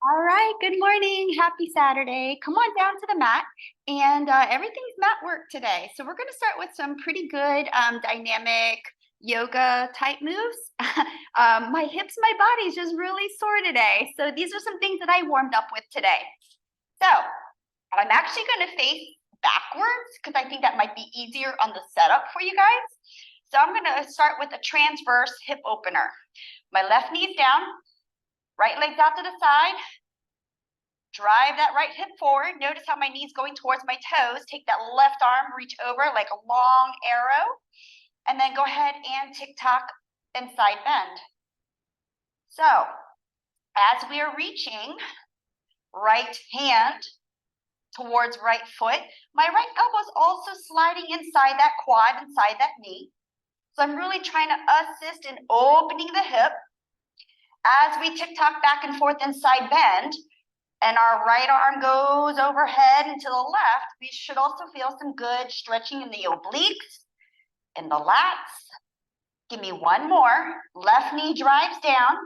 All right, good morning. Happy Saturday. Come on down to the mat and everything's mat work today. So we're going to start with some pretty good dynamic yoga type moves. My hips, my body's just really sore today. So these are some things that I warmed up with today. So I'm actually going to face backwards because I think that might be easier on the setup for you guys. So I'm going to start with a transverse hip opener. My left knee's down. Right leg's out to the side. Drive that right hip forward. Notice how my knee's going towards my toes. Take that left arm, reach over like a long arrow. And then go ahead and tick-tock and side bend. So as we are reaching, right hand towards right foot, my right elbow is also sliding inside that quad, inside that knee. So I'm really trying to assist in opening the hip. As we tick-tock back and forth and side bend, and our right arm goes overhead and to the left, we should also feel some good stretching in the obliques, in the lats. Give me one more. Left knee drives down,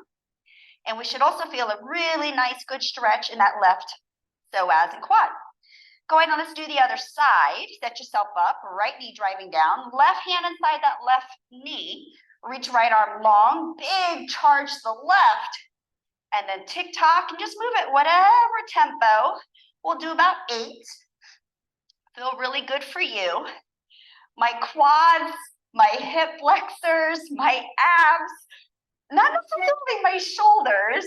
and we should also feel a really nice, good stretch in that left psoas and quad. Go ahead and let's do the other side. Set yourself up, right knee driving down, left hand inside that left knee. Reach right arm long, big charge to the left, and then tick-tock and just move it whatever tempo. We'll do about 8. Feel really good for you. My quads, my hip flexors, my abs, not necessarily my shoulders,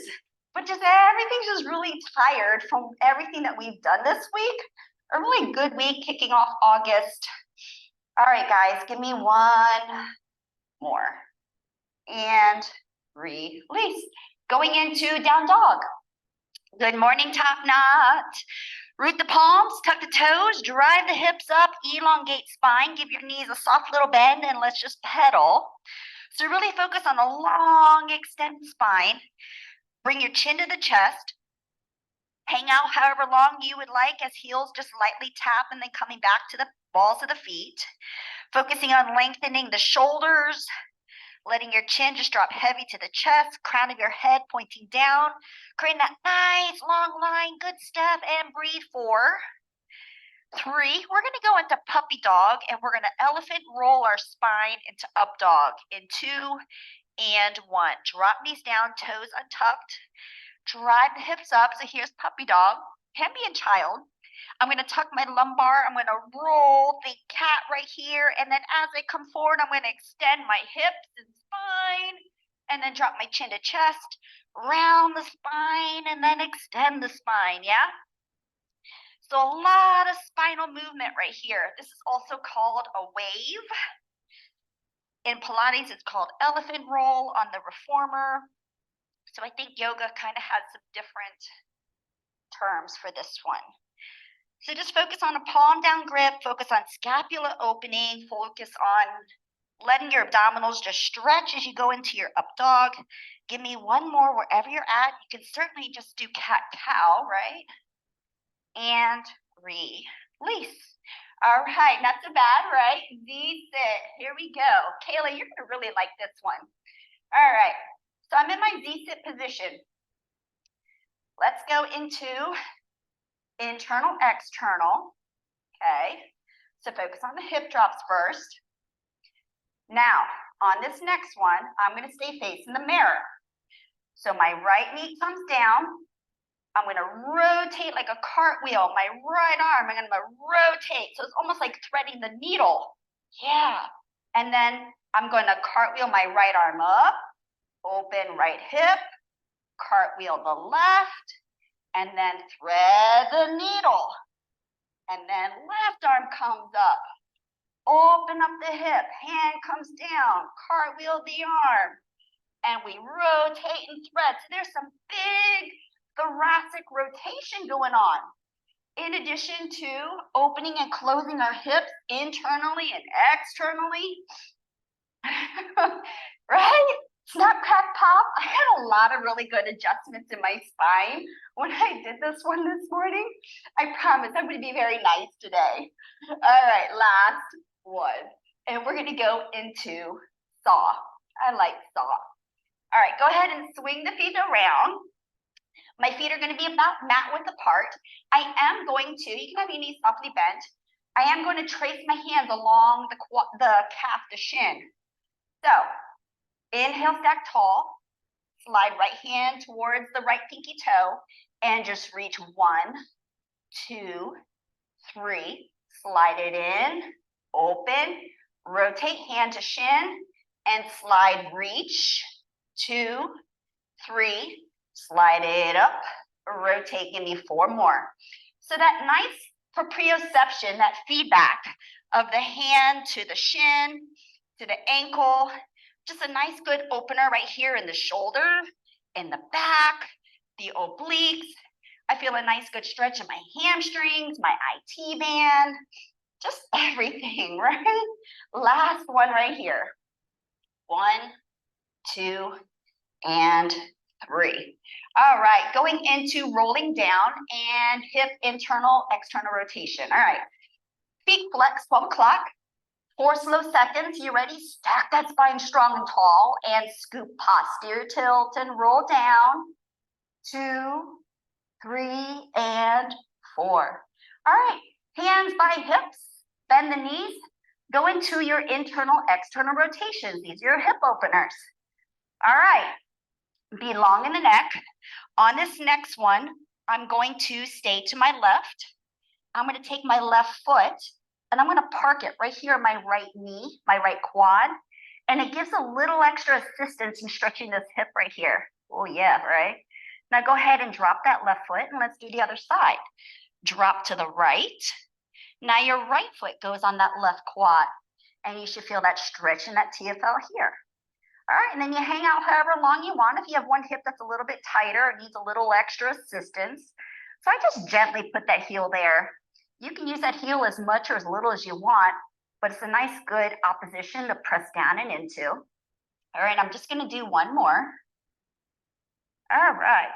but just everything's just really tired from everything that we've done this week. A really good week kicking off August. All right, guys, give me one more. And release. Going into down dog. Good morning, top knot. Root the palms, tuck the toes, drive the hips up, elongate spine, give your knees a soft little bend, and let's just pedal. So really focus on a long extended spine. Bring your chin to the chest. Hang out however long you would like as heels just lightly tap and then coming back to the balls of the feet. Focusing on lengthening the shoulders, letting your chin just drop heavy to the chest, crown of your head pointing down, creating that nice long line, good step, and breathe 4. 3, we're going to go into puppy dog, and we're going to elephant roll our spine into up dog in 2 and 1. Drop knees down, toes untucked, drive the hips up. So here's puppy dog, can be in child. I'm going to tuck my lumbar. I'm going to roll, think cat right here. And then as I come forward, I'm going to extend my hips and spine and then drop my chin to chest, round the spine and then extend the spine. Yeah. So a lot of spinal movement right here. This is also called a wave. In Pilates, it's called elephant roll on the reformer. So I think yoga kind of has some different terms for this one. So just focus on a palm down grip, focus on scapula opening, focus on letting your abdominals just stretch as you go into your up dog. Give me one more wherever you're at. You can certainly just do cat-cow, right? And release. All right, not so bad, right? Z-sit, here we go. Kayla, you're gonna really like this one. All right, so I'm in my Z-sit position. Let's go into internal, external, okay? So focus on the hip drops first. Now, on this next one, I'm gonna stay facing the mirror. So my right knee comes down. I'm gonna rotate like a cartwheel. My right arm, I'm gonna rotate. So it's almost like threading the needle. Yeah. And then I'm gonna cartwheel my right arm up, open right hip, cartwheel the left, and then thread the needle. And then left arm comes up. Open up the hip, hand comes down, cartwheel the arm. And we rotate and thread. So there's some big thoracic rotation going on. In addition to opening and closing our hips internally and externally. Right? Snap, crack, pop. I had a lot of really good adjustments in my spine when I did this one this morning. I promise I'm going to be very nice today. All right, last one. And we're going to go into saw. I like saw. All right, go ahead and swing the feet around. My feet are going to be about mat width apart. I am going to, you can have your knees softly bent. I am going to trace my hands along the calf, the shin. So inhale, stack tall. Slide right hand towards the right pinky toe and just reach 1, 2, 3. Slide it in, open, rotate hand to shin, and slide, reach, 2, 3. Slide it up, rotate, give me 4 more. So that nice proprioception, that feedback of the hand to the shin, to the ankle, just a nice good opener right here in the shoulder, in the back, the obliques. I feel a nice good stretch in my hamstrings, my IT band, just everything, right? Last one right here. 1, 2, and 3. All right, going into rolling down and hip internal, external rotation. All right, feet flex, 12 o'clock. 4 slow seconds. You ready? Stack that spine strong and tall and scoop posterior tilt and roll down. 2, 3, and 4. All right, hands by hips, bend the knees, go into your internal, external rotations. These are your hip openers. All right, be long in the neck. On this next one, I'm going to stay to my left. I'm going to take my left foot and I'm going to park it right here on my right knee, my right quad. And it gives a little extra assistance in stretching this hip right here. Oh yeah, right? Now go ahead and drop that left foot and let's do the other side. Drop to the right. Now your right foot goes on that left quad and you should feel that stretch in that TFL here. All right, and then you hang out however long you want. If you have one hip that's a little bit tighter, it needs a little extra assistance. So I just gently put that heel there. You can use that heel as much or as little as you want, but it's a nice, good opposition to press down and into. All right, I'm just going to do one more. All right,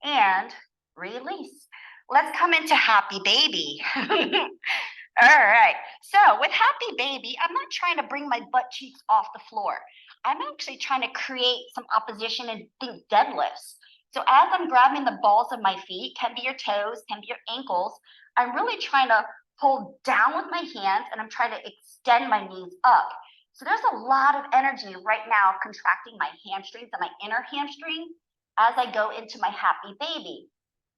and release. Let's come into happy baby. All right, so with happy baby, I'm not trying to bring my butt cheeks off the floor. I'm actually trying to create some opposition and think deadlifts. So as I'm grabbing the balls of my feet, can be your toes, can be your ankles, I'm really trying to pull down with my hands and I'm trying to extend my knees up. So there's a lot of energy right now contracting my hamstrings and my inner hamstring as I go into my happy baby.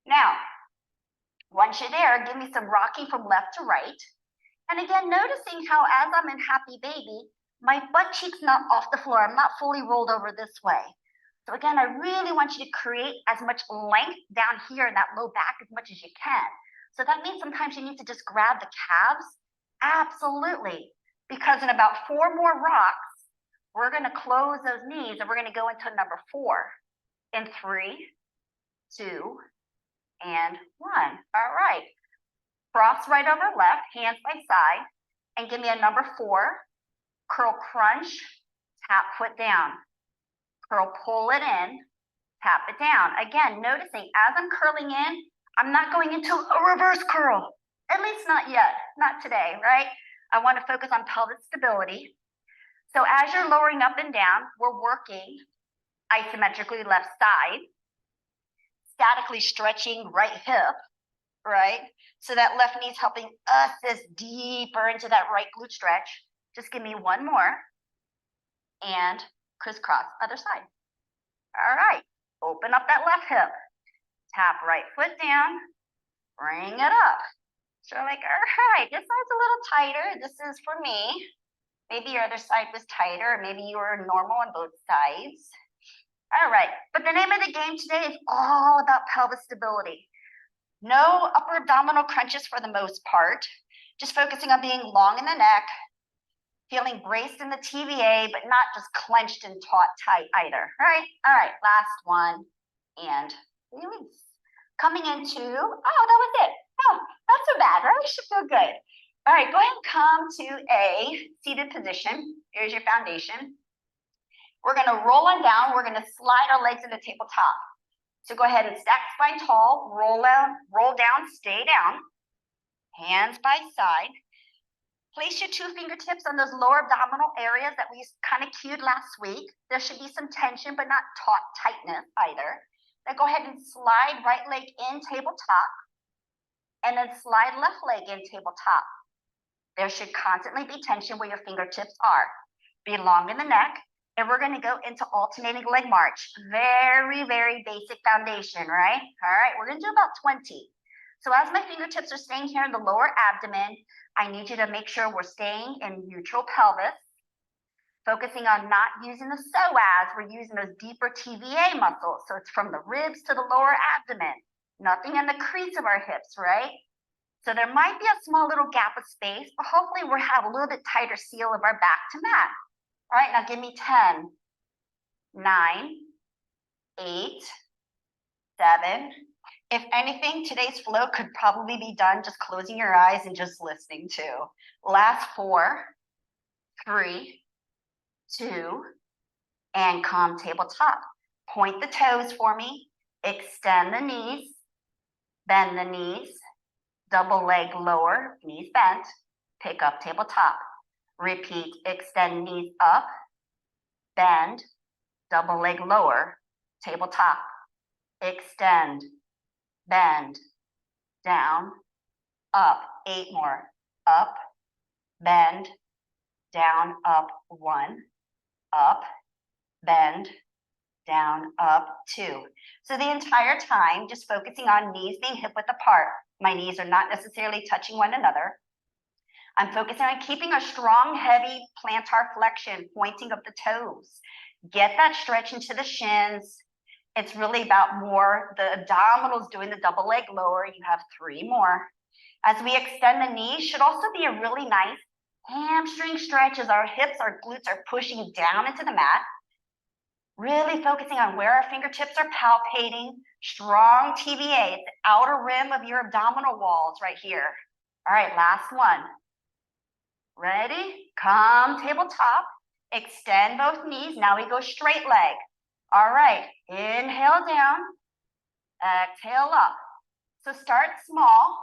Now, once you're there, give me some rocking from left to right. And again, noticing how as I'm in happy baby, my butt cheek's not off the floor. I'm not fully rolled over this way. So again, I really want you to create as much length down here in that low back as much as you can. So that means sometimes you need to just grab the calves. Absolutely. Because in about 4 more rocks, we're going to close those knees and we're going to go into number 4 in 3, 2, and 1. All right. Cross right over left, hands by side, and give me a number 4. Curl crunch, tap foot down. Curl, pull it in, tap it down. Again, noticing as I'm curling in, I'm not going into a reverse curl. At least not yet, not today, right? I want to focus on pelvic stability. So as you're lowering up and down, we're working isometrically left side, statically stretching right hip, right? So that left knee's helping assist deeper into that right glute stretch. Just give me one more. And crisscross, other side. All right, open up that left hip. Tap right foot down, bring it up. So like, all right, this side's a little tighter. This is for me. Maybe your other side was tighter, or maybe you were normal on both sides. All right, but the name of the game today is all about pelvic stability. No upper abdominal crunches for the most part. Just focusing on being long in the neck, feeling braced in the TVA, but not just clenched and taut tight either. All right, last one, and release. Coming into, oh, that was it. Oh, not so bad, right? You should feel good. All right, go ahead and come to a seated position. Here's your foundation. We're gonna roll on down. We're gonna slide our legs into tabletop. So go ahead and stack spine tall, roll down, stay down. Hands by side. Place your 2 fingertips on those lower abdominal areas that we kind of cued last week. There should be some tension, but not taut tightness either. Then go ahead and slide right leg in tabletop, and then slide left leg in tabletop. There should constantly be tension where your fingertips are. Be long in the neck, and we're going to go into alternating leg march. Very, very basic foundation, right? All right, we're going to do about 20. So as my fingertips are staying here in the lower abdomen, I need you to make sure we're staying in neutral pelvis, focusing on not using the psoas, we're using those deeper TVA muscles. So it's from the ribs to the lower abdomen, nothing in the crease of our hips, right? So there might be a small little gap of space, but hopefully we'll have a little bit tighter seal of our back to mat. All right, now give me 10, 9, 8, 7. If anything, today's flow could probably be done just closing your eyes and just listening to. Last 4, 3, 2, and calm tabletop. Point the toes for me. Extend the knees. Bend the knees. Double leg lower, knees bent. Pick up tabletop. Repeat, extend knees up. Bend. Double leg lower, tabletop. Extend. Bend. Down. Up. 8 more. Up. Bend. Down. Up. 1. Up, bend, down, up, 2. So the entire time, just focusing on knees being hip width apart. My knees are not necessarily touching one another. I'm focusing on keeping a strong, heavy plantar flexion, pointing up the toes. Get that stretch into the shins. It's really about more the abdominals doing the double leg lower. You have 3 more. As we extend the knees, should also be a really nice hamstring stretch as our hips, our glutes are pushing down into the mat. Really focusing on where our fingertips are palpating. Strong TVA, it's the outer rim of your abdominal walls right here. All right, last one. Ready? Calm tabletop. Extend both knees. Now we go straight leg. All right, inhale down. Exhale up. So start small.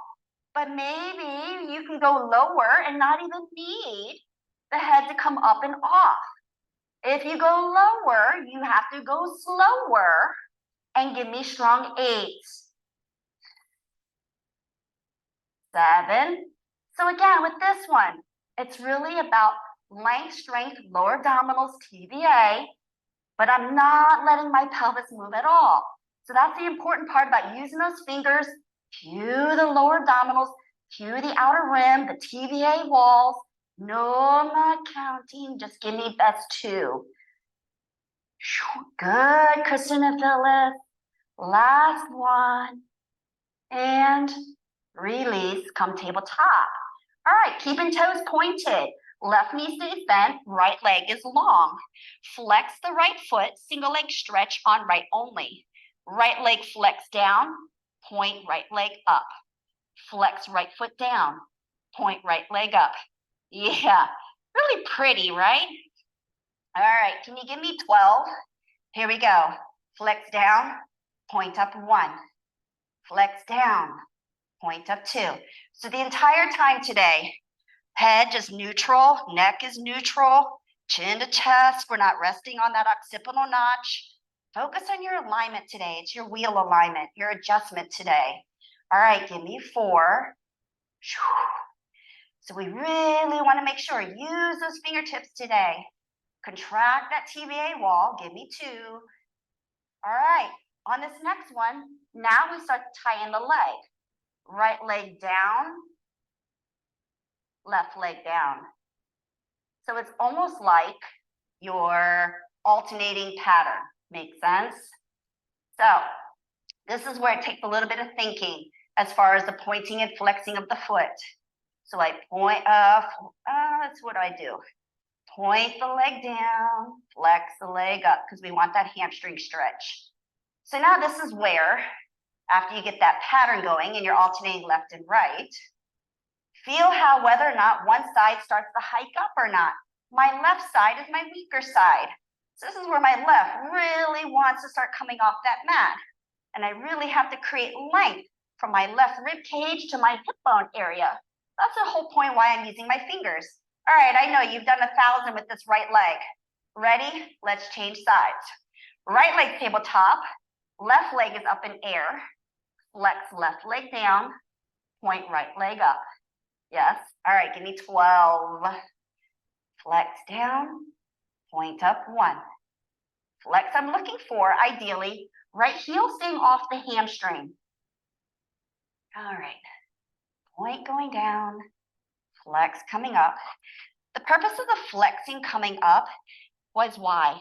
But maybe you can go lower and not even need the head to come up and off. If you go lower, you have to go slower and give me strong 8, 7. So again, with this one, it's really about length, strength, lower abdominals, TVA, but I'm not letting my pelvis move at all. So that's the important part about using those fingers. Cue the lower abdominals, cue the outer rim, the TVA walls. No, I'm not counting. Just give me best 2. Good, Christina Phyllis. Last one. And release, come tabletop. All right, keeping toes pointed. Left knee stays bent, right leg is long. Flex the right foot, single leg stretch on right only. Right leg flex down, point right leg up. Flex right foot down, point right leg up. Yeah, really pretty, right? All right, can you give me 12? Here we go. Flex down, point up 1. Flex down, point up 2. So the entire time today, head just neutral, neck is neutral, chin to chest. We're not resting on that occipital notch. Focus on your alignment today. It's your wheel alignment, your adjustment today. All right, give me 4. So we really want to make sure, use those fingertips today. Contract that TVA wall, give me 2. All right, on this next one, now we start tying the leg. Right leg down, left leg down. So it's almost like your alternating pattern. Make sense? So this is where it takes a little bit of thinking as far as the pointing and flexing of the foot. So I point up, that's what I do. Point the leg down, flex the leg up, because we want that hamstring stretch. So now this is where, after you get that pattern going and you're alternating left and right, feel how whether or not one side starts to hike up or not. My left side is my weaker side. So this is where my left really wants to start coming off that mat. And I really have to create length from my left rib cage to my hip bone area. That's the whole point why I'm using my fingers. All right, I know you've done 1,000 with this right leg. Ready? Let's change sides. Right leg tabletop, Left leg is up in air. Flex left leg down. Point right leg up. Yes. All right, give me 12. Flex down. Point up 1. Flex, I'm looking for, ideally, right heel staying off the hamstring. All right. Point going down. Flex coming up. The purpose of the flexing coming up was why?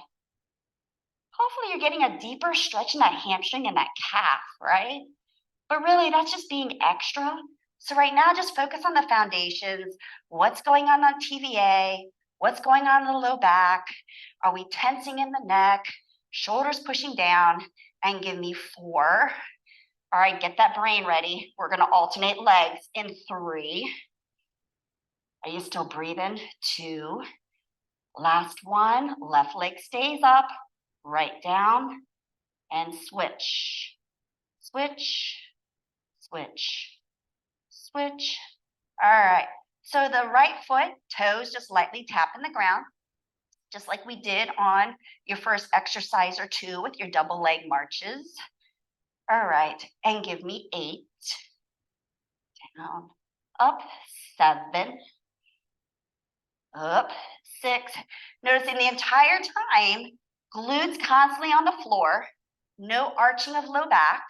Hopefully you're getting a deeper stretch in that hamstring and that calf, right? But really, that's just being extra. So right now, just focus on the foundations. What's going on TVA? What's going on in the low back? Are we tensing in the neck? Shoulders pushing down, and give me 4. All right, get that brain ready. We're gonna alternate legs in 3. Are you still breathing? 2. Last one, left leg stays up, right down, and switch. Switch, switch, switch. All right, so the right foot, toes just lightly tapping the ground, just like we did on your first exercise or 2 with your double leg marches. All right, and give me 8. Down, up, 7. Up, 6. Noticing the entire time, glutes constantly on the floor, no arching of low back.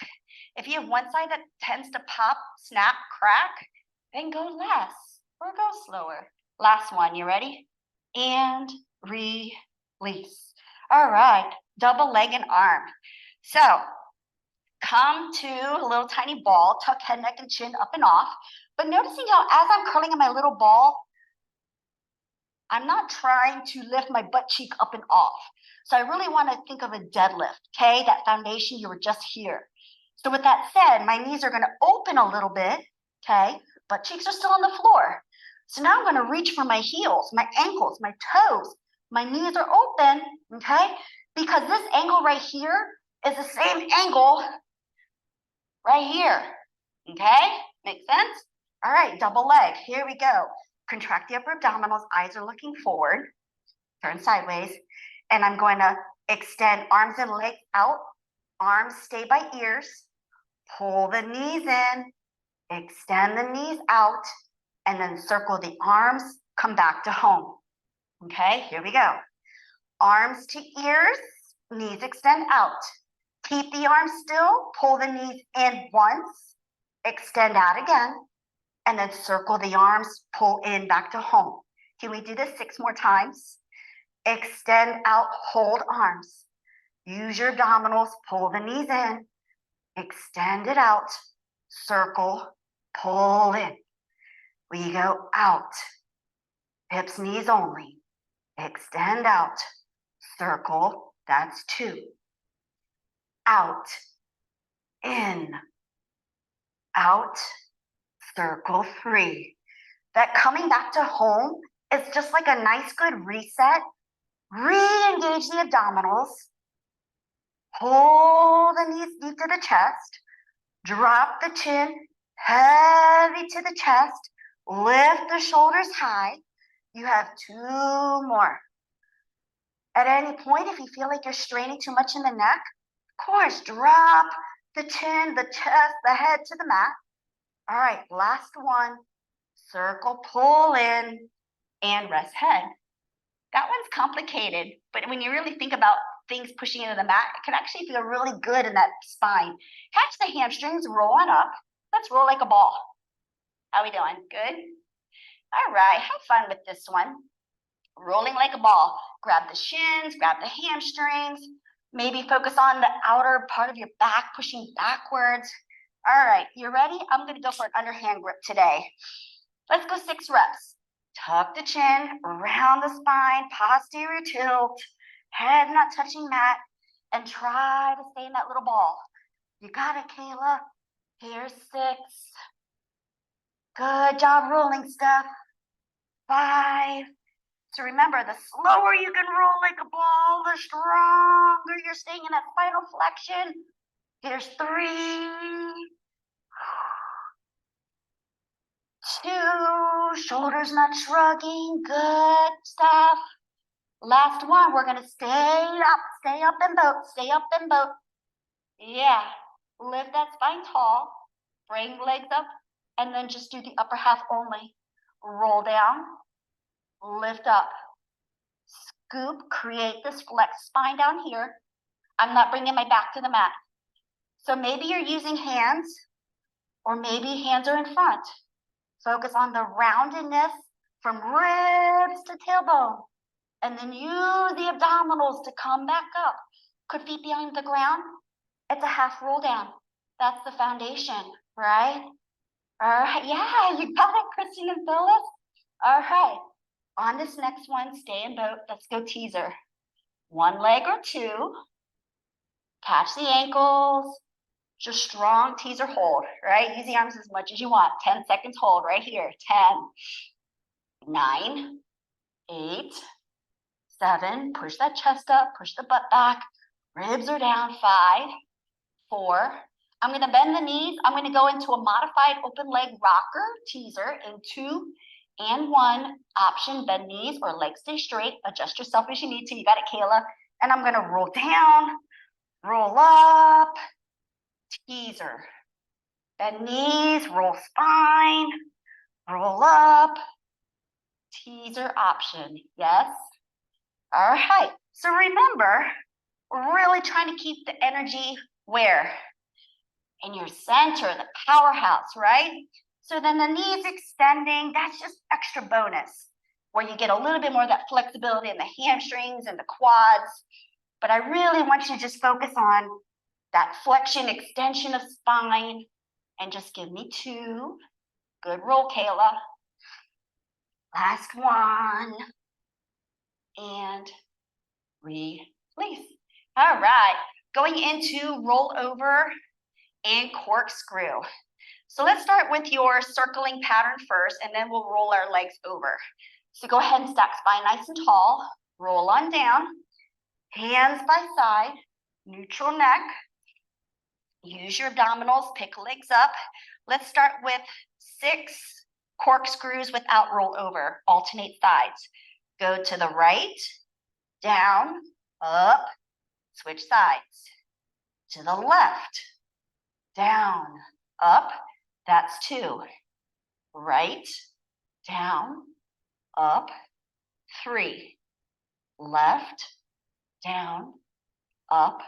If you have one side that tends to pop, snap, crack, then go less or go slower. Last one, you ready? And release. All right, double leg and arm. So come to a little tiny ball, tuck head, neck, and chin up and off. But noticing how as I'm curling in my little ball, I'm not trying to lift my butt cheek up and off. So I really want to think of a deadlift, okay? That foundation, you were just here. So with that said, my knees are going to open a little bit, okay? Butt cheeks are still on the floor. So now I'm going to reach for my heels, my ankles, my toes. My knees are open, okay? Because this angle right here is the same angle right here, okay? Make sense? All right, double leg. Here we go. Contract the upper abdominals, eyes are looking forward, turn sideways, and I'm going to extend arms and legs out, arms stay by ears, pull the knees in, extend the knees out, and then circle the arms, come back to home. Okay, here we go. Arms to ears, knees extend out. Keep the arms still, pull the knees in once, extend out again, and then circle the arms, pull in back to home. Can we do this 6 more times? Extend out, hold arms. Use your abdominals, pull the knees in, extend it out, circle, pull in. We go out, hips, knees only. Extend out, circle, that's 2. Out, in, out, circle, 3. That coming back to home is just like a nice good reset. Re-engage the abdominals. Pull the knees deep to the chest. Drop the chin heavy to the chest. Lift the shoulders high. You have 2 more. At any point, if you feel like you're straining too much in the neck, of course, drop the chin, the chest, the head to the mat. All right, last one. Circle, pull in, and rest head. That one's complicated, but when you really think about things pushing into the mat, it can actually feel really good in that spine. Catch the hamstrings, roll on up. Let's roll like a ball. How we doing? Good? All right, have fun with this one. Rolling like a ball. Grab the shins, grab the hamstrings. Maybe focus on the outer part of your back, pushing backwards. All right, you ready? I'm gonna go for an underhand grip today. Let's go 6 reps. Tuck the chin, round the spine, posterior tilt, head not touching mat, and try to stay in that little ball. You got it, Kayla. Here's 6. Good job rolling, Steph. 5. So remember, the slower you can roll like a ball, the stronger you're staying in that spinal flexion. Here's 3. 2, shoulders not shrugging, good stuff. Last one, we're gonna stay up and boat, stay up and boat. Yeah, lift that spine tall, bring legs up, and then just do the upper half only. Roll down, lift up, scoop, create this flex spine down here. I'm not bringing my back to the mat. So maybe you're using hands, or maybe hands are in front. Focus on the roundedness from ribs to tailbone. And then use the abdominals to come back up. Could feet be on the ground? It's a half roll down. That's the foundation, right? All right, yeah, you got it, Christine and Phyllis. All right, on this next one, stay in boat. Let's go teaser. One leg or two. Catch the ankles. Just strong teaser hold, right? Use the arms as much as you want. 10 seconds hold right here. 10, 9, 8, 7. Push that chest up, push the butt back. Ribs are down. 5, 4. I'm going to bend the knees. I'm going to go into a modified open leg rocker teaser in 2 and 1. Option, bend knees or legs stay straight. Adjust yourself as you need to. You got it, Kayla. And I'm going to roll down, roll up, teaser. Bend knees, roll spine, roll up, teaser option. Yes? All right. So remember, we're really trying to keep the energy where? In your center, the powerhouse, right? So then the knees extending, that's just extra bonus, where you get a little bit more of that flexibility in the hamstrings and the quads. But I really want you to just focus on that flexion, extension of spine, and just give me 2. Good roll, Kayla. Last one. And release. All right, going into roll over and corkscrew. So let's start with your circling pattern first, and then we'll roll our legs over. So go ahead and stack spine nice and tall. Roll on down. Hands by side. Neutral neck. Use your abdominals. Pick legs up. Let's start with 6 corkscrews without roll over. Alternate sides. Go to the right, down, up, switch sides. To the left, down, up, that's 2. Right, down, up, 3. Left, down, up,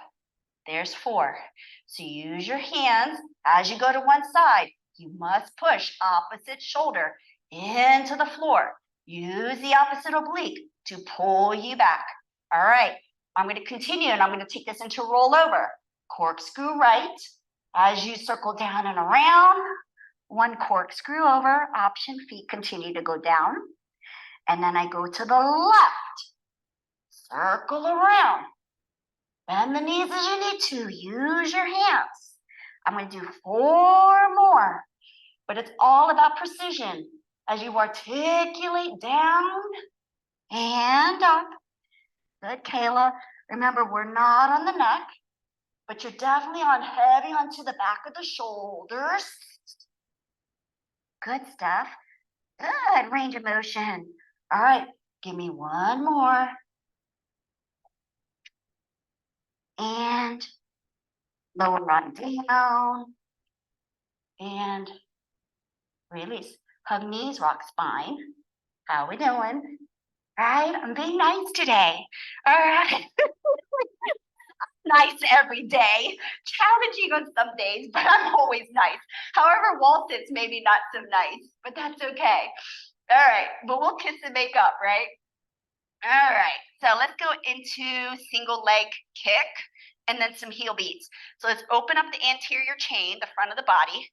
there's 4. So use your hands as you go to one side. You must push opposite shoulder into the floor. Use the opposite oblique to pull you back. All right, I'm going to continue and I'm going to take this into rollover. Corkscrew right as you circle down and around. 1 corkscrew over, option, feet continue to go down. And then I go to the left, circle around. Bend the knees as you need to. Use your hands. I'm going to do 4 more, but it's all about precision as you articulate down and up. Good, Kayla. Remember, we're not on the neck, but you're definitely on heavy onto the back of the shoulders. Good stuff. Good range of motion. All right, give me 1 more. And lower on down. And release. Hug knees, rock spine. How we doing? Right? I'm being nice today. All right. Nice every day. Challenging on some days, but I'm always nice. However, wall sits maybe not so nice, but that's okay. All right, but we'll kiss and make up, right? All right, so let's go into single leg kick and then some heel beats. So let's open up the anterior chain, the front of the body.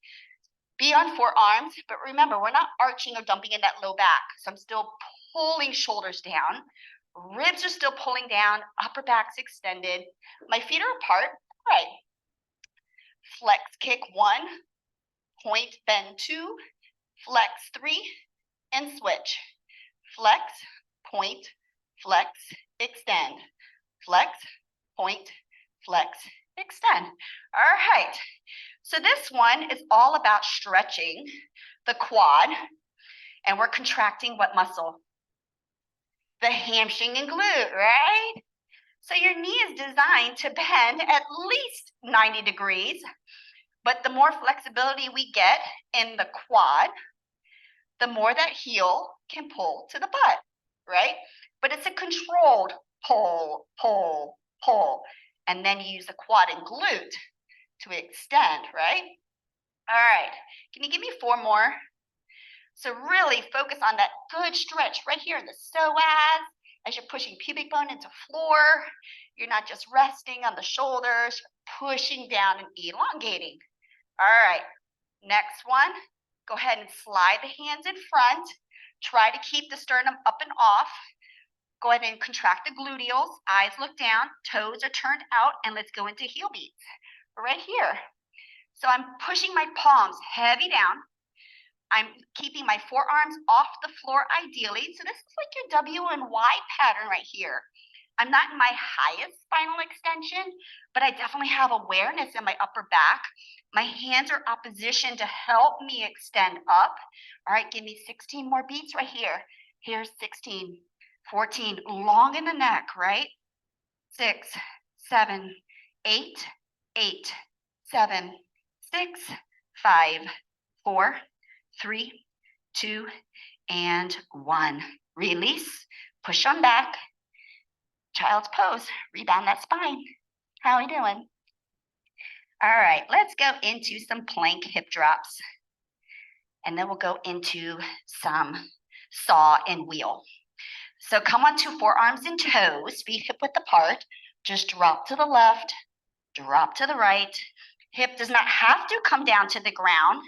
Be on forearms, but remember, we're not arching or dumping in that low back. So I'm still pulling shoulders down. Ribs are still pulling down, upper back's extended. My feet are apart. All right. Flex kick 1, point bend 2, flex 3, and switch. Flex, point, flex, extend. Flex, point, flex, extend. All right. So this one is all about stretching the quad, and we're contracting what muscle? The hamstring and glute, right? So your knee is designed to bend at least 90 degrees, but the more flexibility we get in the quad, the more that heel can pull to the butt, right? But it's a controlled pull, pull, pull. And then you use the quad and glute to extend, right? All right, can you give me 4 more? So really focus on that good stretch right here in the psoas as you're pushing pubic bone into floor. You're not just resting on the shoulders, you're pushing down and elongating. All right, next one. Go ahead and slide the hands in front. Try to keep the sternum up and off. Go ahead and contract the gluteals. Eyes look down, toes are turned out, and let's go into heel beats. Right here. So I'm pushing my palms heavy down. I'm keeping my forearms off the floor ideally. So this is like your W and Y pattern right here. I'm not in my highest spinal extension, but I definitely have awareness in my upper back. My hands are opposition to help me extend up. All right, give me 16 more beats right here. Here's 16, 14, long in the neck, right? 6, 7, 8, 8, 7, 6, 5, 4, 3, 2, and 1. Release, push on back. Child's pose, rebound that spine. How are we doing? All right, let's go into some plank hip drops. And then we'll go into some saw and wheel. So come on to forearms and toes, feet hip width apart. Just drop to the left, drop to the right. Hip does not have to come down to the ground.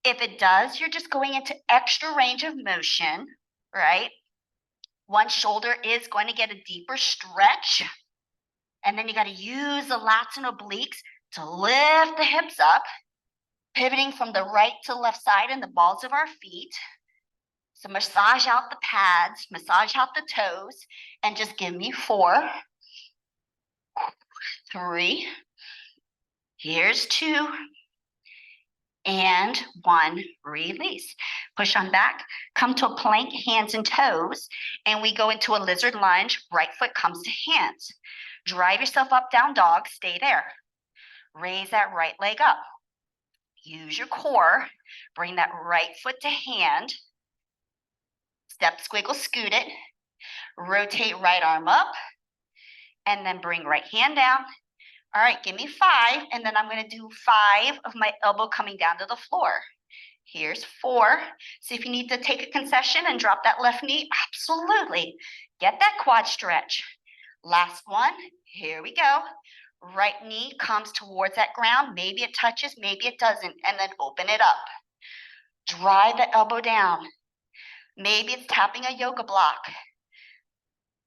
If it does, you're just going into extra range of motion, right? One shoulder is going to get a deeper stretch. And then you got to use the lats and obliques to lift the hips up, pivoting from the right to left side in the balls of our feet. So massage out the pads, massage out the toes, and just give me 4, 3, here's 2, and 1, release. Push on back, come to a plank, hands and toes, and we go into a lizard lunge, right foot comes to hands. Drive yourself up, down dog, stay there. Raise that right leg up. Use your core, bring that right foot to hand. Step, squiggle, scoot it. Rotate right arm up, and then bring right hand down. All right, give me 5, and then I'm going to do 5 of my elbow coming down to the floor. Here's 4. So if you need to take a concession and drop that left knee, absolutely. Get that quad stretch. Last one, here we go. Right knee comes towards that ground. Maybe it touches, maybe it doesn't, and then open it up. Drive the elbow down. Maybe it's tapping a yoga block.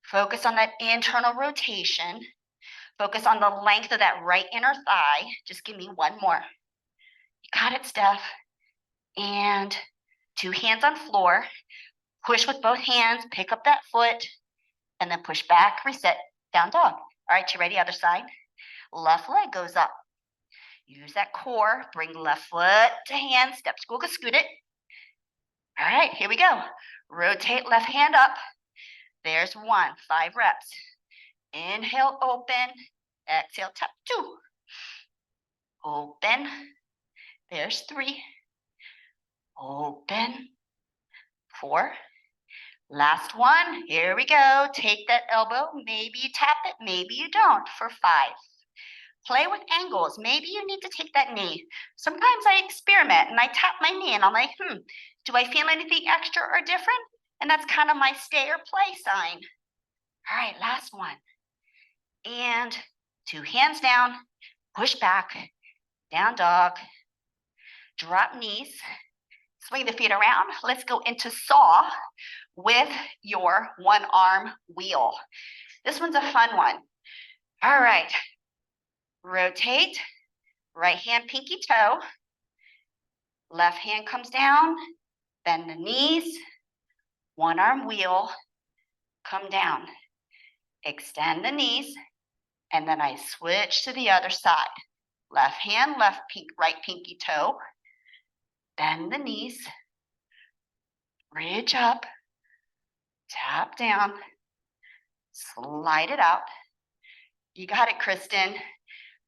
Focus on that internal rotation. Focus on the length of that right inner thigh. Just give me 1 more. You got it, Steph. And 2 hands on floor. Push with both hands, pick up that foot, and then push back, reset, down dog. All right, you ready? Other side. Left leg goes up. Use that core, bring left foot to hand, step, squiggle, scoot it. All right, here we go. Rotate left hand up. There's 1, 5 reps. Inhale, open. Exhale, tap 2. Open. There's 3. Open. 4. Last one. Here we go. Take that elbow. Maybe you tap it. Maybe you don't for 5. Play with angles. Maybe you need to take that knee. Sometimes I experiment and I tap my knee and I'm like, do I feel anything extra or different? And that's kind of my stay or play sign. All right, last one. And 2 hands down, push back, down dog, drop knees, swing the feet around. Let's go into saw with your 1 arm wheel. This one's a fun one. All right. Rotate, right hand pinky toe, left hand comes down, bend the knees, 1 arm wheel, come down, extend the knees, and then I switch to the other side. Left hand, right pinky toe, bend the knees, bridge up, tap down, slide it out, You got it, Kristen.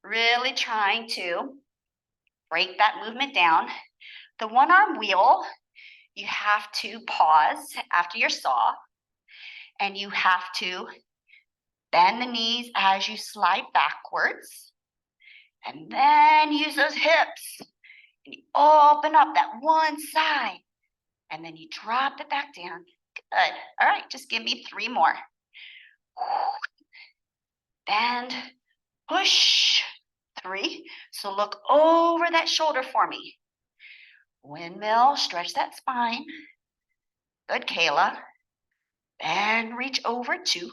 Really trying to break that movement down. The one arm wheel, you have to pause after your saw, and you have to bend the knees as you slide backwards, and then use those hips. And you open up that one side, and then you drop it back down. Good. All right, just give me 3 more. Bend, push, 3. So look over that shoulder for me. Windmill, stretch that spine. Good, Kayla. And reach over 2.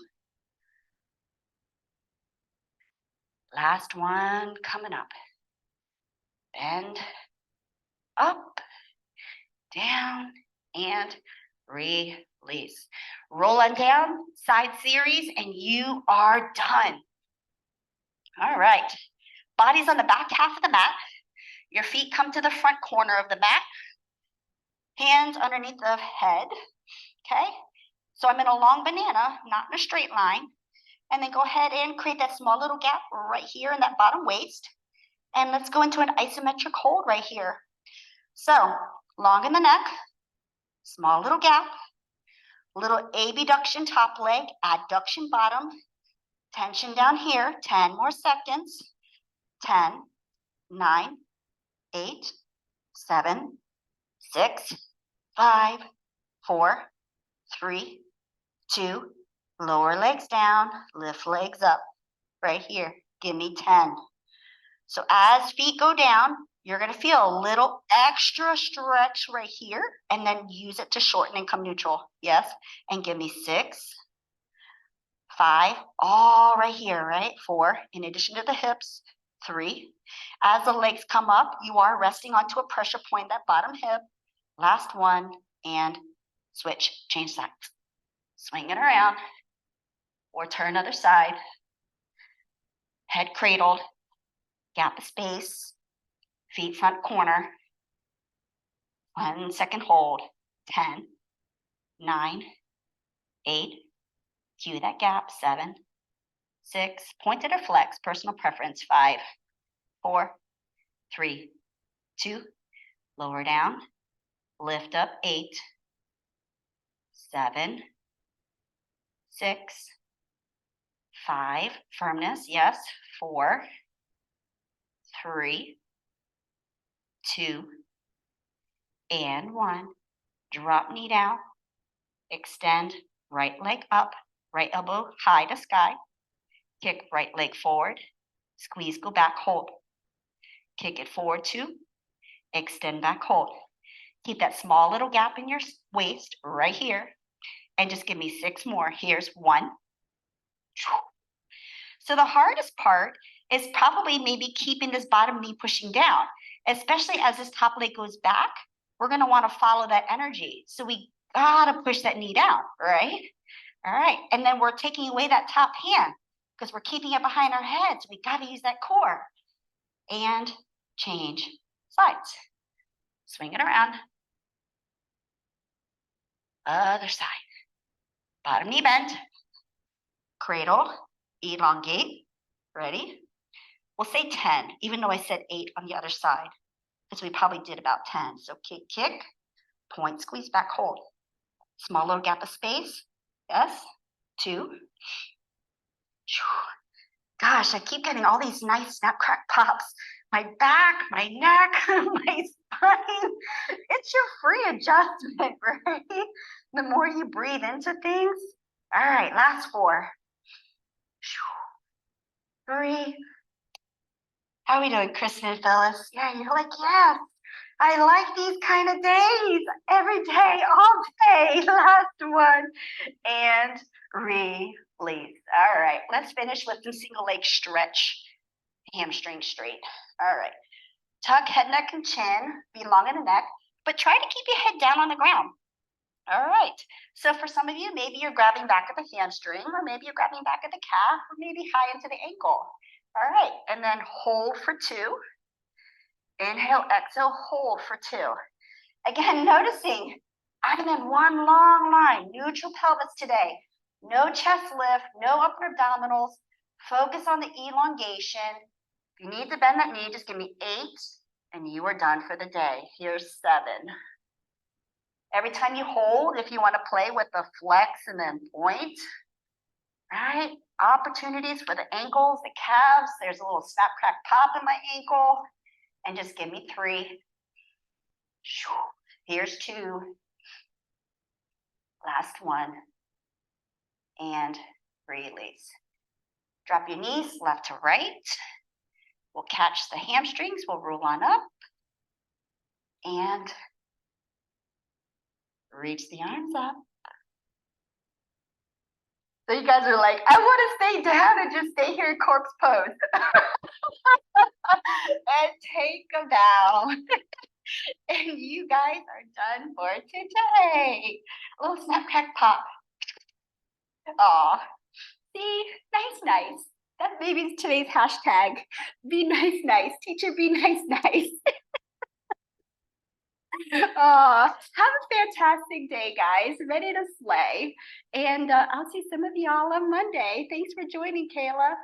Last one coming up. Bend, up, down, and release. Roll on down, side series, and you are done. All right. Body's on the back half of the mat. Your feet come to the front corner of the mat. Hands underneath the head. Okay? So I'm in a long banana, not in a straight line. And then go ahead and create that small little gap right here in that bottom waist. And let's go into an isometric hold right here. So long in the neck, small little gap, little abduction top leg, adduction bottom, tension down here, 10 more seconds. 10, 9, 8, 7, 6, 5, 4, 3, 2, lower legs down, lift legs up, right here. Give me 10. So as feet go down, you're gonna feel a little extra stretch right here, and then use it to shorten and come neutral. Yes, and give me 6, 5, all right here, right? 4, in addition to the hips, 3. As the legs come up, you are resting onto a pressure point, that bottom hip. Last one, and switch, change sides. Swing it around, or turn other side. Head cradled, gap of space, feet front corner. 1 second hold, 10, 9, 8, cue that gap, 7, 6, pointed or flex, personal preference, 5, 4, 3, 2, lower down, lift up, 8, 7, 6, 5, firmness, yes, 4, 3, 2, and 1. Drop knee down, extend right leg up, right elbow high to sky, kick right leg forward, squeeze, go back, hold. Kick it forward 2, extend back, hold. Keep that small little gap in your waist right here, and just give me 6 more. Here's 1. So the hardest part is probably maybe keeping this bottom knee pushing down, especially as this top leg goes back. We're gonna wanna follow that energy. So we gotta push that knee down, right? All right, and then we're taking away that top hand because we're keeping it behind our heads. We gotta use that core. And change sides. Swing it around. Other side. Bottom knee bend. Cradle, elongate. Ready? We'll say 10, even though I said 8 on the other side, because we probably did about 10. So kick, kick, point, squeeze, back, hold. Small little gap of space. Yes, 2. Gosh, I keep getting all these nice snap, crack, pops. My back, my neck, my spine. It's your free adjustment, right? The more you breathe into things. All right, last 4. 3. How are we doing, Kristen and Phyllis? Yeah, you're like, yes, I like these kind of days. Every day, all day. Last one. And release. All right, let's finish with the single leg stretch. Hamstring straight. All right. Tuck head, neck, and chin. Be long in the neck, but try to keep your head down on the ground. All right. So for some of you, maybe you're grabbing back at the hamstring, or maybe you're grabbing back at the calf, or maybe high into the ankle. All right. And then hold for 2. Inhale, exhale, hold for 2. Again, noticing I'm in one long line, neutral pelvis today. No chest lift, no upper abdominals, Focus on the elongation. If you need to bend that knee, just give me 8 and you are done for the day. Here's 7. Every time you hold, if you want to play with the flex and then point, right? Opportunities for the ankles, the calves. There's a little snap, crack, pop in my ankle. And just give me 3. Here's 2. Last 1. And release. Drop your knees left to right. We'll catch the hamstrings. We'll roll on up. And reach the arms up. So you guys are like, I want to stay down and just stay here in corpse pose. And take a bow. And you guys are done for today. A little snap, crack, pop. Aw. See, nice. That maybe today's hashtag. Be nice. Teacher, be nice. Have a fantastic day, guys. Ready to slay. And I'll see some of y'all on Monday. Thanks for joining, Kayla.